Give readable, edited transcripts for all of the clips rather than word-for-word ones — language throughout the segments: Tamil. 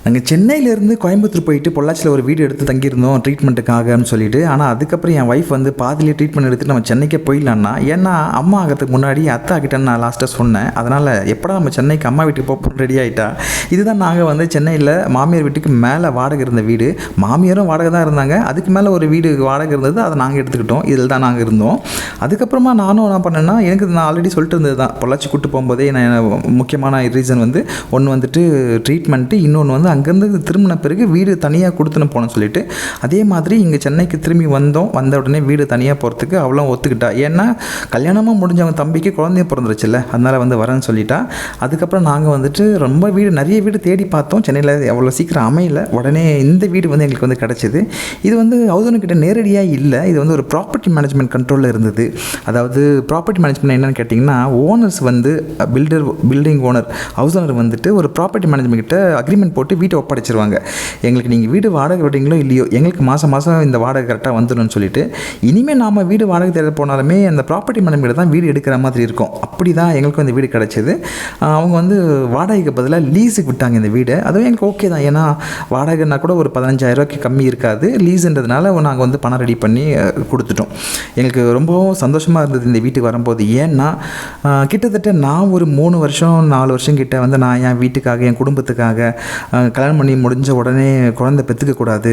நாங்கள் சென்னையிலேருந்து கோயம்புத்தூர் போயிட்டு பொள்ளாச்சியில் ஒரு வீடு எடுத்து தங்கியிருந்தோம் ட்ரீட்மெண்ட்டுக்காகன்னு சொல்லிட்டு. ஆனால் அதுக்கப்புறம் என் ஒய்ஃப் வந்து பாதியிலே ட்ரீட்மெண்ட் எடுத்துகிட்டு நம்ம சென்னைக்கே போயிடலான்னா, ஏன்னா அம்மா ஆகிறதுக்கு முன்னாடி அத்தா கிட்ட நான் லாஸ்ட்டாக சொன்னேன். அதனால் எப்படா நம்ம சென்னைக்கு அம்மா வீட்டுக்கு போக ரெடி ஆகிட்டா. இதுதான் நாங்கள் வந்து சென்னையில் மாமியார் வீட்டுக்கு மேலே வாடகை இருந்த வீடு. மாமியாரும் வாடகை தான் இருந்தாங்க, அதுக்கு மேலே ஒரு வீடு வாடகை இருந்தது, அதை நாங்கள் எடுத்துக்கிட்டோம். இதில் தான் நாங்கள் இருந்தோம். அதுக்கப்புறமா நானும் என்ன பண்ணேன்னா, எனக்கு நான் ஆல்ரெடி சொல்லிட்டு இருந்தது தான், பொள்ளாச்சி கூட்டு போகும்போதே நான் முக்கியமான ரீசன் வந்து ஒன்று வந்துட்டு ட்ரீட்மெண்ட்டு, இன்னொன்று வந்து அங்கேருந்து திரும்பின பிறகு வீடு தனியாக கொடுத்துன்னு போனோன்னு சொல்லிட்டு. அதே மாதிரி இங்கே சென்னைக்கு திரும்பி வந்த உடனே வீடு தனியாக போகிறதுக்கு அவ்வளோ ஒத்துக்கிட்டா. ஏன்னா கல்யாணமாக முடிஞ்சவங்க தம்பிக்கு குழந்தைய பிறந்துருச்சுல்ல, அதனால் வந்து வரேன்னு சொல்லிட்டா. அதுக்கப்புறம் நாங்கள் வந்துட்டு ரொம்ப நிறைய வீடு தேடி பார்த்தோம். சென்னையில் அவ்வளோ சீக்கிரம் அமையல. உடனே இந்த வீடு வந்து எங்களுக்கு வந்து கிடச்சிது. இது வந்து ஹவுஸ்ஓனர்கிட்ட நேரடியாக இல்லை, இது வந்து ஒரு ப்ராப்பர்ட்டி மேனேஜ்மெண்ட் கண்ட்ரோலில் இருந்தது. அதாவது ப்ராப்பர்ட்டி மேனேஜ்மெண்ட் என்னென்னு கேட்டிங்கன்னா, ஓனர்ஸ் வந்து பில்டிங் ஓனர் ஹவுஸ் ஓனர் வந்துட்டு ஒரு ப்ராப்பர்ட்டி மேனேஜ்மெண்ட் கிட்ட அக்ரிமெண்ட் போட்டு வீட்டை ஒப்படைச்சிருவாங்க. எங்களுக்கு நீங்கள் வீடு வாடகை விடுறீங்களோ இல்லையோ, எங்களுக்கு மாதம் இந்த வாடகை கரெக்டாக வந்துடணும்னு சொல்லிட்டு. இனிமேல் நாம் வீடு வாடகை தேட போனாலுமே அந்த ப்ராப்பர்ட்டி மேனேஜ்மெண்ட் தான் வீடு எடுக்கிற மாதிரி இருக்கும். அப்படி தான் எங்களுக்கும் இந்த வீடு கிடச்சிது. அவங்க வந்து வாடகைக்கு பதிலாக லீஸுக்கு விட்டாங்க இந்த வீடு. அதுவும் எனக்கு ஓகே தான், ஏன்னா வாடகைன்னா கூட ஒரு 15,000 கம்மி இருக்காது. லீஸுன்றதுனால நாங்கள் வந்து பணம் ரெடி பண்ணி கொடுத்துட்டோம். எங்களுக்கு ரொம்பவும் சந்தோஷமாக இருந்தது இந்த வீட்டுக்கு வரும்போது. ஏன்னா கிட்டத்தட்ட நான் ஒரு 3 வருஷம் 4 வருஷம் கிட்ட வந்து நான் என் வீட்டுக்காக, என் குடும்பத்துக்காக கல்யாணம் பண்ணி முடிஞ்ச உடனே குழந்தை பெற்றுக்கக்கூடாது,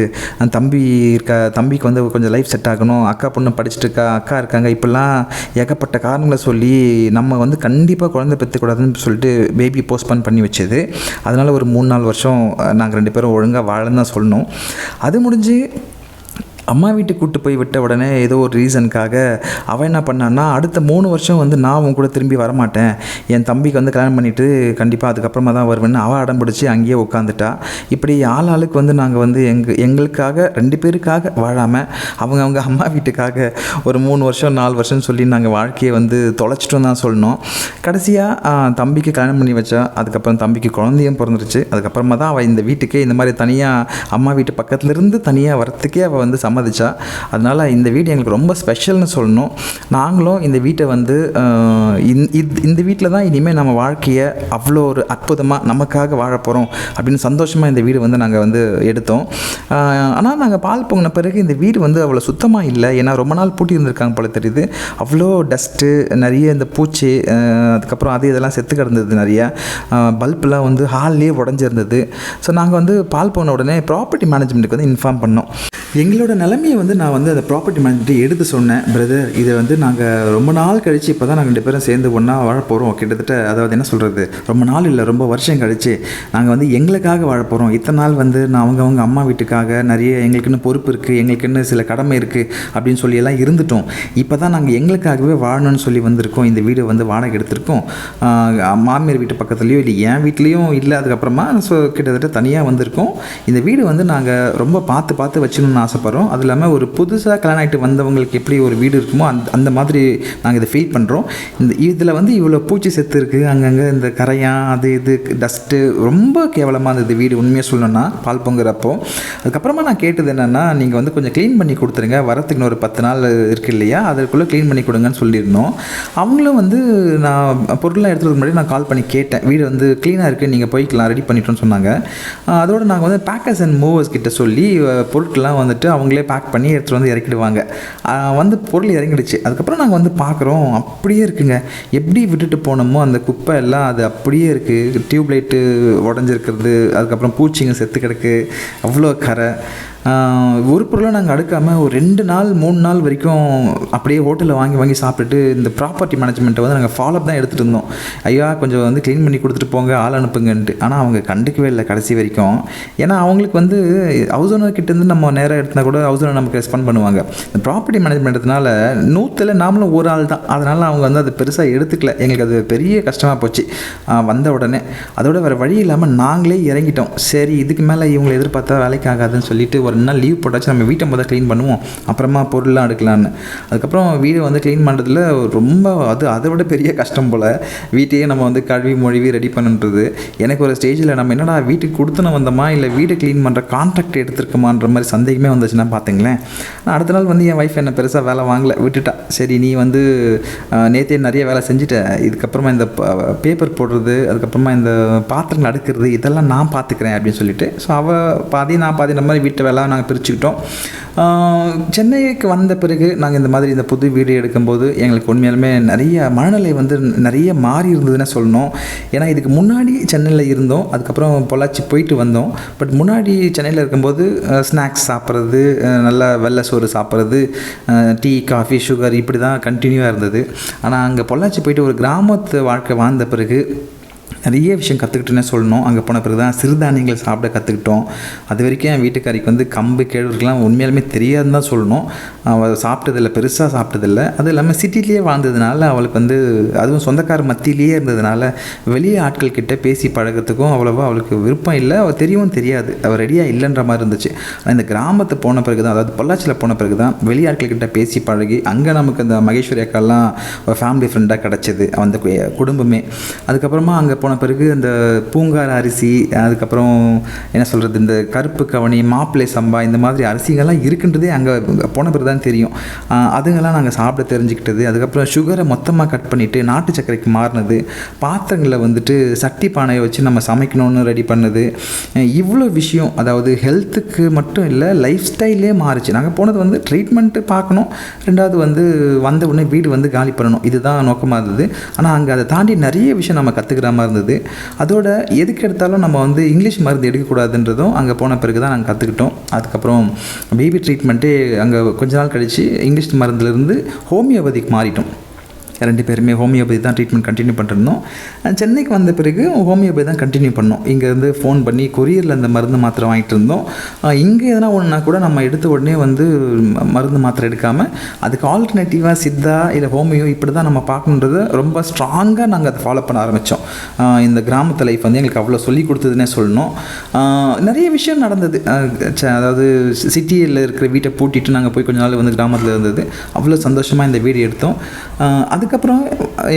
தம்பிக்கு வந்து கொஞ்சம் லைஃப் செட் ஆகணும், அக்கா பொண்ணு படிச்சுட்டு இருக்கா, அக்கா இருக்காங்க, இப்படிலாம் ஏகப்பட்ட காரணங்களை சொல்லி நம்ம வந்து கண்டிப்பாக குழந்தை பெற்றுக்கூடாதுன்னு சொல்லிட்டு பேபி போஸ்ட்போன் பண்ணி வச்சது. அதனால் ஒரு 3-4 வருஷம் நாங்கள் 2 பேரும் ஒழுங்காக வாழன்னு தான் சொல்லணும். அது முடிஞ்சு அம்மா வீட்டுக்கு கூப்பிட்டு போய் விட்ட உடனே ஏதோ ஒரு ரீசனுக்காக அவன் என்ன பண்ணான்னா, அடுத்த 3 வருஷம் வந்து நான் அவன் கூட திரும்பி வரமாட்டேன், என் தம்பிக்கு வந்து கல்யாணம் பண்ணிவிட்டு கண்டிப்பாக அதுக்கப்புறமா தான் வருவேன்னு அவள் அடம் பிடிச்சி அங்கேயே உட்காந்துட்டா. இப்படி ஆளுக்கு வந்து நாங்கள் வந்து எங்களுக்காக 2 பேருக்காக வாழாமல் அவங்க அம்மா வீட்டுக்காக ஒரு 3 வருஷம் 4 வருஷம்னு சொல்லி நாங்கள் வாழ்க்கையை வந்து தொலைச்சிட்டோம் தான் சொல்லணும். கடைசியாக தம்பிக்கு கல்யாணம் பண்ணி வச்சா. அதுக்கப்புறம் தம்பிக்கு குழந்தையும் பிறந்துருச்சு. அதுக்கப்புறமா தான் அவள் இந்த வீட்டுக்கே இந்த மாதிரி தனியாக அம்மா வீட்டு பக்கத்துலேருந்து தனியாக வரத்துக்கே அவள் வந்து சம்மதிச்சா. அதனால் இந்த வீடு எங்களுக்கு ரொம்ப ஸ்பெஷல்னு சொல்லணும். நாங்களும் இந்த வீட்டை வந்து இந்த வீட்டில் தான் இனிமேல் நம்ம வாழ்க்கையை அவ்வளோ ஒரு அற்புதமாக நமக்காக வாழ போகிறோம் அப்படின்னு சந்தோஷமாக இந்த வீடு வந்து நாங்கள் வந்து எடுத்தோம். ஆனால் நாங்கள் பால் பொங்கின பிறகு இந்த வீடு வந்து அவ்வளோ சுத்தமாக இல்லை. ஏன்னா ரொம்ப நாள் பூட்டி இருந்திருக்காங்க போல தெரியுது. அவ்வளோ டஸ்ட்டு, நிறைய இந்த பூச்சி, அதுக்கப்புறம் இதெல்லாம் செத்து கிடந்தது. நிறையா பல்பெலாம் வந்து ஹால்லேயே உடஞ்சிருந்தது. ஸோ நாங்கள் வந்து பால் போன உடனே ப்ராப்பர்ட்டி மேனேஜ்மெண்ட்டுக்கு வந்து இன்ஃபார்ம் பண்ணோம். எங்களோட நிலைமையை வந்து நான் வந்து அந்த ப்ராப்பர்ட்டி மேனேஜ்மெண்ட்டை எடுத்து சொன்னேன். பிரதர், இதை வந்து நாங்கள் ரொம்ப நாள் கழித்து இப்போ தான் நாங்கள் 2 பேரும் சேர்ந்து ஒன்றா வாழ போகிறோம். கிட்டத்தட்ட அதாவது என்ன சொல்கிறது, ரொம்ப நாள் இல்லை, ரொம்ப வருஷம் கழித்து நாங்கள் வந்து எங்களுக்காக வாழ போகிறோம். இத்தனை நாள் வந்து நான் அவங்க அம்மா வீட்டுக்காக நிறைய எங்களுக்குன்னு பொறுப்பு இருக்குது, எங்களுக்குன்னு சில கடமை இருக்குது அப்படின்னு சொல்லி எல்லாம் இருந்துட்டோம். இப்போ தான் நாங்கள் எங்களுக்காகவே வாழணும்னு சொல்லி வந்திருக்கோம். இந்த வீடு வந்து வாடகை எடுத்திருக்கோம். மாமியார் வீட்டு பக்கத்துலேயும் இல்லை, என் வீட்லேயும் இல்லை. அதுக்கப்புறமா ஸோ கிட்டத்தட்ட தனியாக வந்திருக்கோம். இந்த வீடு வந்து நாங்கள் ரொம்ப பார்த்து வச்சுக்கணும்னு ஆசைப்படுறோம். அது இல்லாமல் ஒரு புதுசாக கல்யாணம் ஆகிட்டு வந்தவங்களுக்கு எப்படி ஒரு வீடு இருக்குமோ அந்த மாதிரி நாங்கள் இதை ஃபீல் பண்ணுறோம். இதில் வந்து இவ்வளோ பூச்சி செத்து இருக்குது, அங்கங்கே இந்த கரையான் இது டஸ்ட்டு, ரொம்ப கேவலமாக இருந்தது வீடு உண்மையாக சொல்லணும்னா பால் பொங்குறப்போ. அதுக்கப்புறமா நான் கேட்டது என்னென்னா, நீங்கள் வந்து கொஞ்சம் க்ளீன் பண்ணி கொடுத்துருங்க, வரத்துக்கு ஒரு 10 நாள் இருக்குது இல்லையா, அதுக்குள்ளே க்ளீன் பண்ணி கொடுங்கன்னு சொல்லியிருந்தோம். அவங்களும் வந்து நான் பொருள்லாம் எடுத்துகிட்டு முன்னாடி நான் கால் பண்ணி கேட்டேன், வீடு வந்து க்ளீனாக இருக்குது, நீங்கள் போய்க்கலாம், ரெடி பண்ணிட்டோன்னு சொன்னாங்க. அதோடு நாங்கள் வந்து பேக்கர்ஸ் அண்ட் மூவர்ஸ் கிட்ட சொல்லி பொருட்கள்லாம் வந்துட்டு அவங்களே பேக் பண்ணி எடுத்துகிட்டு வந்து இறக்கிடுவாங்க. வந்து பொருள் இறங்கிடுச்சு. அதுக்கப்புறம் நாங்கள் வந்து பார்க்குறோம், அப்படியே இருக்குங்க. எப்படி விட்டுட்டு போனோமோ அந்த குப்பை எல்லாம் அது அப்படியே இருக்குது. டியூப்லைட்டு உடஞ்சிருக்கிறது, அதுக்கப்புறம் பூச்சிங்க செத்து கிடக்கு, அவ்வளோ கரை. ஒரு பொருளை நாங்கள் அடுக்காமல் ஒரு 2 நாள் 3 நாள் வரைக்கும் அப்படியே ஹோட்டலில் வாங்கி சாப்பிட்டுட்டு இந்த ப்ராப்பர்ட்டி மேனேஜ்மெண்ட்டை வந்து நாங்கள் ஃபாலோ தான் எடுத்துகிட்டு இருந்தோம். ஐயா கொஞ்சம் வந்து க்ளீன் பண்ணி கொடுத்துட்டு போங்க, ஆள் அனுப்புங்கன்ட்டு. ஆனால் அவங்க கண்டுக்கவே இல்லை கடைசி வரைக்கும். ஏன்னா அவங்களுக்கு வந்து ஹவுஸ் ஓனர்கிட்டேருந்து நம்ம நேராக எடுத்தால் கூட ஹவுஸ் ஓனர் நமக்கு ரெஸ்பாண்ட் பண்ணுவாங்க. இந்த ப்ராப்பர்ட்டி மேனேஜ்மெண்ட்னால 100ல் நாமளும் ஒரு ஆள் தான். அதனால் அவங்க வந்து அதை பெருசாக எடுத்துக்கல. எங்களுக்கு அது பெரிய கஷ்டமாக போச்சு வந்த உடனே. அதோட வேறு வழி இல்லாமல் நாங்களே இறங்கிட்டோம். சரி, இதுக்கு மேலே இவங்களை எதிர்பார்த்தா வேலைக்கு ஆகாதுன்னு சொல்லிட்டு ஒரு நாள் லீவ் போட்டாச்சு, நம்ம வீட்டை முதல்ல க்ளீன் பண்ணுவோம், அப்புறமா பொருள்லாம் எடுக்கலான்னு. அதுக்கப்புறம் வீடு வந்து க்ளீன் பண்ணுறதுல ரொம்ப அதை விட பெரிய கஷ்டம் போல். வீட்டையே நம்ம வந்து கழுவி மொழிவி ரெடி பண்ணுன்றது. எனக்கு ஒரு ஸ்டேஜில் நம்ம என்னடா வீட்டுக்கு கொடுத்துன வந்தோமா இல்லை வீடு க்ளீன் பண்ணுற கான்ட்ராக்ட் எடுத்துருக்கோமான்ற மாதிரி சந்தேகமே வந்துச்சுன்னா பார்த்துங்களேன். அடுத்த நாள் வந்து என் ஒய்ஃப் என்ன பெருசாக வேலை வாங்கலை, விட்டுட்டா. சரி நீ வந்து நேற்றே நிறைய வேலை செஞ்சுட்ட, இதுக்கப்புறமா இந்த பேப்பர் போடுறது, அதுக்கப்புறமா இந்த பாத்திரங்கள் அடுக்கிறது இதெல்லாம் நான் பார்த்துக்கிறேன் அப்படின்னு சொல்லிட்டு, ஸோ அவள் பாதி நான் பாதி, இந்த மாதிரி வீட்டு வேலை நாங்கள் பிரிச்சுக்கிட்டோம். சென்னைக்கு வந்த பிறகு நாங்கள் இந்த மாதிரி இந்த புது வீடு எடுக்கும்போது எங்களுக்கு உண்மையாலுமே நிறைய மனநிலை வந்து நிறைய மாறி இருந்ததுன்னு சொல்லணும். ஏன்னா இதுக்கு முன்னாடி சென்னையில் இருந்தோம், அதுக்கப்புறம் பொள்ளாச்சி போயிட்டு வந்தோம். பட் முன்னாடி சென்னையில் இருக்கும்போது ஸ்நாக்ஸ் சாப்பிட்றது, நல்லா வெள்ளை சோறு சாப்பிட்றது, டீ காஃபி சுகர் இப்படி தான் கண்டினியூவாக இருந்தது. ஆனால் அங்கே பொள்ளாச்சி போயிட்டு ஒரு கிராமத்து வாழ்க்கை வாழ்ந்த பிறகு நிறைய விஷயம் கற்றுக்கிட்டேன்னு சொல்லணும். அங்கே போன பிறகு தான் சிறுதானியங்கள் சாப்பிட கற்றுக்கிட்டோம். அது வரைக்கும் என் வீட்டுக்காரிக்கு வந்து கம்பு கேழ்வரகுலாம் உண்மையாலுமே தெரியாதுன்னு தான் சொல்லணும். அவள் சாப்பிட்டதில்லை, பெருசாக சாப்பிட்டதில்லை. அதுவும் இல்லாமல் சிட்டிலேயே வாழ்ந்ததுனால அவளுக்கு வந்து, அதுவும் சொந்தக்கார மத்தியிலேயே இருந்ததுனால வெளியே ஆட்கள் கிட்டே பேசி பழகிறதுக்கும் அவ்வளோவா அவளுக்கு விருப்பம் இல்லை. அவள் தெரியவும் தெரியாது, அவள் ரெடியாக இல்லைன்ற மாதிரி இருந்துச்சு. ஆனால் இந்த கிராமத்தை போன பிறகு தான், அதாவது பொள்ளாச்சியில் போன பிறகு தான் வெளி ஆட்கள் கிட்டே பேசி பழகி அங்கே நமக்கு அந்த மகேஸ்வரி அக்காலாம் ஒரு ஃபேமிலி ஃப்ரெண்டாக கிடச்சிது, அந்த குடும்பமே. அதுக்கப்புறமா அங்கே போன பிறகு அந்த பூங்கார அரிசி, அதுக்கப்புறம் என்ன சொல்கிறது, இந்த கருப்பு கவனி, மாப்பிள்ளை சம்பா, இந்த மாதிரி அரிசிகள்லாம் இருக்குன்றதே அங்கே போன பிறகு தான் தெரியும். அதுங்கெல்லாம் நாங்கள் சாப்பிட தெரிஞ்சுக்கிட்டது. அதுக்கப்புறம் சுகரை மொத்தமாக கட் பண்ணிவிட்டு நாட்டு சர்க்கரைக்கு மாறினது, பாத்திரங்களை வந்துட்டு சட்டி பானையை வச்சு நம்ம சமைக்கணும்னு ரெடி பண்ணது, இவ்வளோ விஷயம். அதாவது ஹெல்த்துக்கு மட்டும் இல்லை, லைஃப் ஸ்டைலே மாறிச்சு. நாங்கள் போனது வந்து ட்ரீட்மெண்ட்டு பார்க்கணும், ரெண்டாவது வந்து வந்த உடனே வீடு வந்து காலி பண்ணணும், இதுதான் நோக்கமாக இருந்தது. ஆனால் அங்கே அதை தாண்டி நிறைய விஷயம் நம்ம கற்றுக்கிற மாதிரி இருந்தது. அதோட எதுக்கு எடுத்தாலும் நம்ம வந்து இங்கிலீஷ் மருந்து எடுக்கக்கூடாதுன்றதும் அங்கே போன பிறகு தான் நாங்கள் கற்றுக்கிட்டோம். அதுக்கப்புறம் பேபி ட்ரீட்மெண்ட்டே அங்கே கொஞ்ச நாள் கழித்து இங்கிலீஷ் மருந்துலேருந்து ஹோமியோபதிக்கு மாறிட்டோம். 2 பேருமே ஹோமியோபதி தான் ட்ரீட்மெண்ட் கண்டினியூ பண்ணிருந்தோம். சென்னைக்கு வந்த பிறகு ஹோமியோபதி தான் கண்டினியூ பண்ணோம். இங்கேருந்து ஃபோன் பண்ணி கொரியரில் அந்த மருந்து மாத்திரை வாங்கிட்டு இருந்தோம். இங்கே எதனா ஒன்றுனா கூட நம்ம எடுத்த உடனே வந்து மருந்து மாத்திரை எடுக்காமல் அதுக்கு ஆல்டர்னேட்டிவாக சித்தா இல்லை ஹோமியோ இப்படி தான் நம்ம பார்க்கணுன்றதை ரொம்ப ஸ்ட்ராங்காக நாங்கள் அதை ஃபாலோ பண்ண ஆரம்பித்தோம். இந்த கிராமத்து லைஃப் வந்து எங்களுக்கு அவ்வளோ சொல்லி கொடுத்ததுன்னே சொல்லணும். நிறைய விஷயம் நடந்தது. அதாவது சிட்டியில் இருக்கிற வீட்டை பூட்டிட்டு நாங்கள் போய் கொஞ்ச நாள் வந்து கிராமத்தில் இருந்தது. அவ்வளோ சந்தோஷமாக இந்த வீடு எடுத்தோம். அதுக்கப்புறம்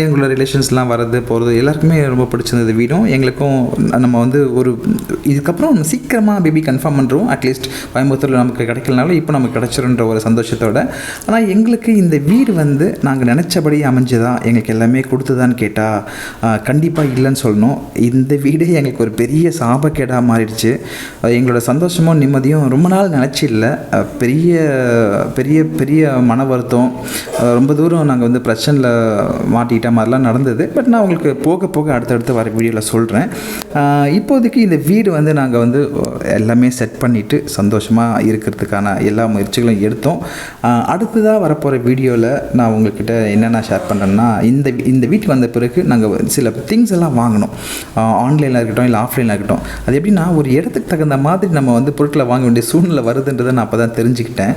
எங்களோட ரிலேஷன்ஸ்லாம் வர்றது போகிறது எல்லாருக்குமே ரொம்ப பிடிச்சிருந்தது வீடும் எங்களுக்கும். நம்ம வந்து ஒரு இதுக்கப்புறம் சீக்கிரமாக பேபி கன்ஃபார்ம் பண்ணுறோம். அட்லீஸ்ட் கோயம்புத்தூரில் நமக்கு கிடைக்கலனாலும் இப்போ நமக்கு கிடச்சிருன்ற ஒரு சந்தோஷத்தோட. ஆனால் எங்களுக்கு இந்த வீடு வந்து நாங்கள் நினச்சபடி அமைஞ்சதா, எங்களுக்கு எல்லாமே கொடுத்துதான்னு கேட்டால் கண்டிப்பாக இல்லைன்னு சொல்லணும். இந்த வீடே எங்களுக்கு ஒரு பெரிய சாபக்கேடாக மாறிடுச்சு. எங்களோட சந்தோஷமும் நிம்மதியும் ரொம்ப நாள் நினச்சி இல்லை, பெரிய பெரிய பெரிய மன வருத்தம், ரொம்ப தூரம் நாங்கள் வந்து பிரச்சனையில் மாட்டிக்கிட்ட மாதிரிலாம் நடந்தது. பட் நான் உங்களுக்கு போக போக அடுத்தடுத்து வர வீடியோவில் சொல்கிறேன். இப்போதைக்கு இந்த வீடு வந்து நாங்கள் வந்து எல்லாமே செட் பண்ணிவிட்டு சந்தோஷமாக இருக்கிறதுக்கான எல்லா முயற்சிகளும் எடுத்தோம். அடுத்ததாக வரப்போகிற வீடியோவில் நான் உங்கள்கிட்ட என்னென்ன ஷேர் பண்ணுறேன்னா, இந்த வீட்டுக்கு வந்த பிறகு நாங்கள் சில திங்ஸ் எல்லாம் வாங்கினோம். ஆன்லைனில் இருக்கட்டும் இல்லை ஆஃப்லைனில் இருக்கட்டும். அது எப்படின்னா, ஒரு இடத்துக்கு தகுந்த மாதிரி நம்ம வந்து பொருட்களை வாங்க வேண்டிய சூழ்நிலை வருதுன்றதை நான் அப்போ தான் தெரிஞ்சுக்கிட்டேன்.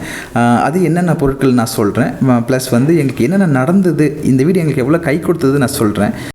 அது என்னென்ன பொருட்கள் நான் சொல்கிறேன். ப்ளஸ் வந்து எங்களுக்கு என்னென்ன நடந்தது, இந்த வீடு எங்களுக்கு எவ்வளோ கை கொடுத்தது நான் சொல்கிறேன்.